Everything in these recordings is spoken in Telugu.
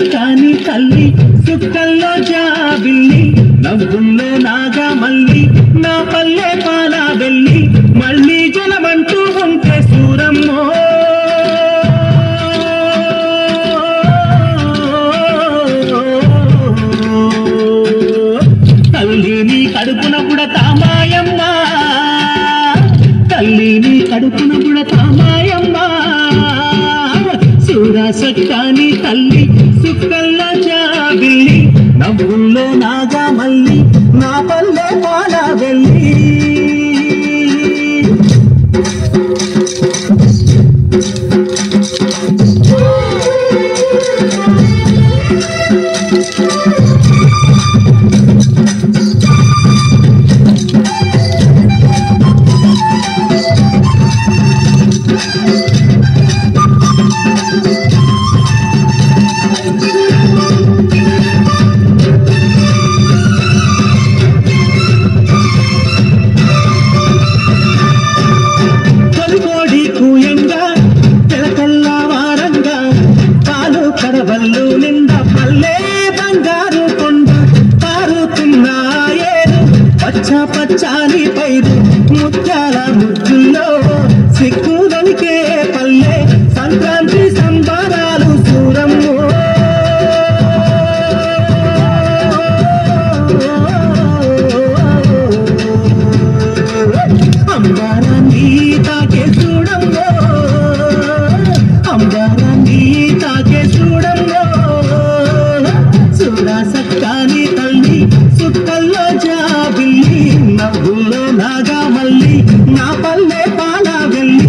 సక్కాని తల్లి సుక్కల్లో జాబిల్లి నవ్వుల్లో నాగా మల్లి నా పల్లె పాలా వెళ్ళి మళ్ళీ జలమంటూ ఉంటే సూరమ్మో తల్లిని కడుపున పుడతా మాయమ్మ తల్లిని కడుపున పుడతా మాయమ్మ సూరా సక్కాని తల్లి సుక్కల్లో జాబిల్లి నవ్వుల్లో నాగా మల్లి నా పల్లె పాలా వెళ్ళి కడవల్లు నిండా పల్లె బంగారు కొండ పారుతున్నాయేరు పచ్చ పచ్చాని పైరు ముత్యాల ముద్దుల్లో సిక్కుదనికే పల్లె సంక్రాంతి సంబరాలు సూరమ్మో అంబారాన్ని తాకే చూడమ్మో అంబారాన్ని తాకే చూడమ్మో సూరా సక్కాని తల్లి సుక్కల్లో జాబిల్లి నవ్వుల్లో నాగా మల్లి నా పల్లె పాలా వెళ్ళి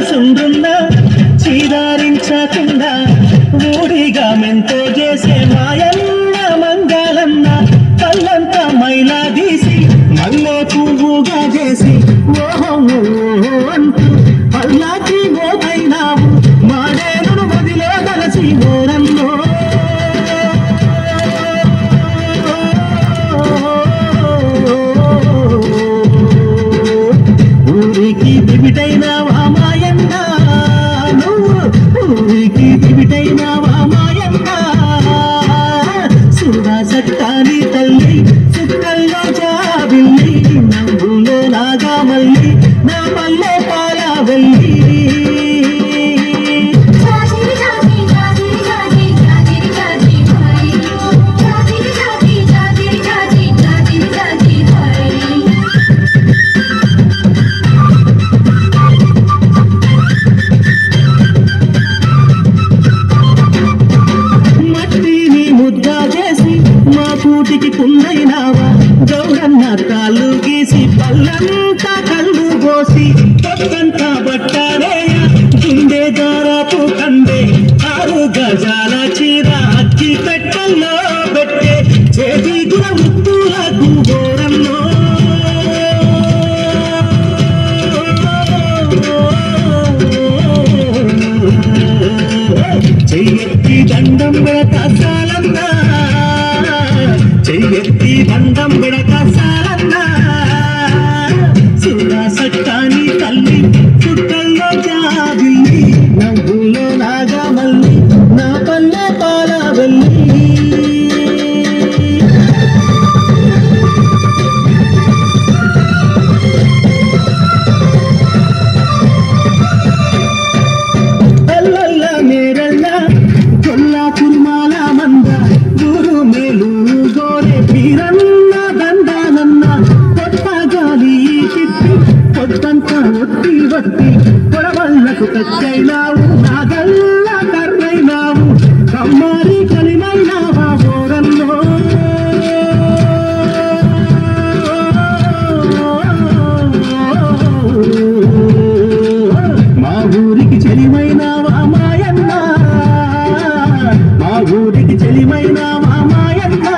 సుండ్రున్నా చీదారించకుండా ఊడిగా మెంతో చేసే మాయన్న మంగళన్న పల్లంతా మైలా తీసి మల్లె పువ్వుగా చేసి ఓహో అంటూ పల్లాకి మోగైనావు మాడేను మదిలో కలిసి ఓరన్నో ఊరికి దివిటైనావా మాయన్న ఊరికి దివిటైనావా మాయన్న సూరా సక్కాని తల్లి సుక్కల్లో జాబిల్లి నవ్వులో నాగా మల్లి నా పల్లె పాలా వెళ్ళి కూటికి కుందైనావా గౌరన్న కాళ్ళు గీసి పల్లంతా కళ్ళు పోసి పొద్దంతా బట్టారేయ గుండె దారాపు కందే 6 గజాల చీర అక్కి పెట్టల్లో పెట్టే చేతి గుర ముత్తులకు గోరన్నో చెయ్యెత్తి దండం పెడతా సాలన్నా చెయ్యెత్తి దండం పెడతా సాలన్నా సూరా సక్కాని తల్లి సుక్కల్లో జాబిల్లి నవ్వులో నాగా మల్లి నా పల్లె పాలా వెళ్ళి అల్లల్ల నేరల్ల కొల్లా కుర్మాల మంద ఊరు మేలు గోరే పీరన్న దండానన్న కొత్త గాలి తిప్పి పొద్దంతా ఒట్టి వట్టి పొడవళ్ళకు కచ్చైనావు నాగల్ల కర్రైనావు కమ్మారి కలిమైనావా ఓరన్నో మా ఊరికి చెలిమైనావా మాయన్న మా ఊరికి చెలిమైనావా మాయన్న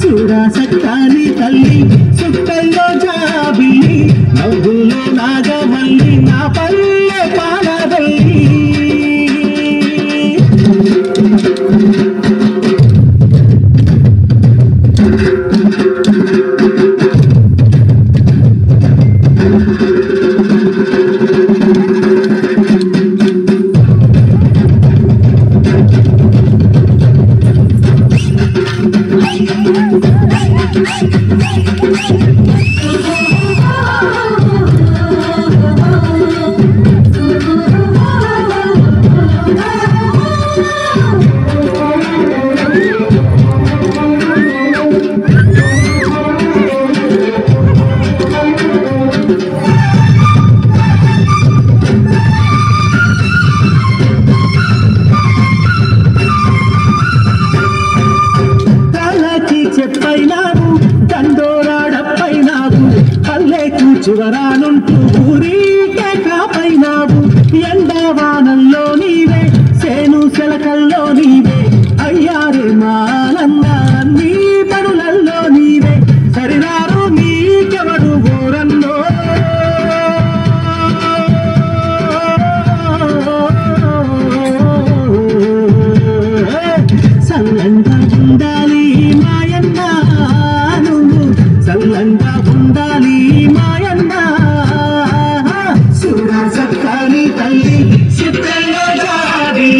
సూరా సక్కాని తల్లి సుక్కల్లో జాబిల్లి నవ్వుల్లో నాగా మల్లి నా పల్లె పాలా వెళ్ళి శివరానుంటూ ఊరికే కాపైనావు ఎండవానల్లో నీవే సేను సెలకల్లో నీవే అయ్యారే మాలన్న నీ పనులల్లో నీవే సరిరారు నీకెవడు ఊరన్నో సల్లంగా ఉండాలి మాయన్న నువ్వు సల్లంగా ఉండాలి మాయన్న శివరాజక్కని తల్లి చిత్రంలో జాడి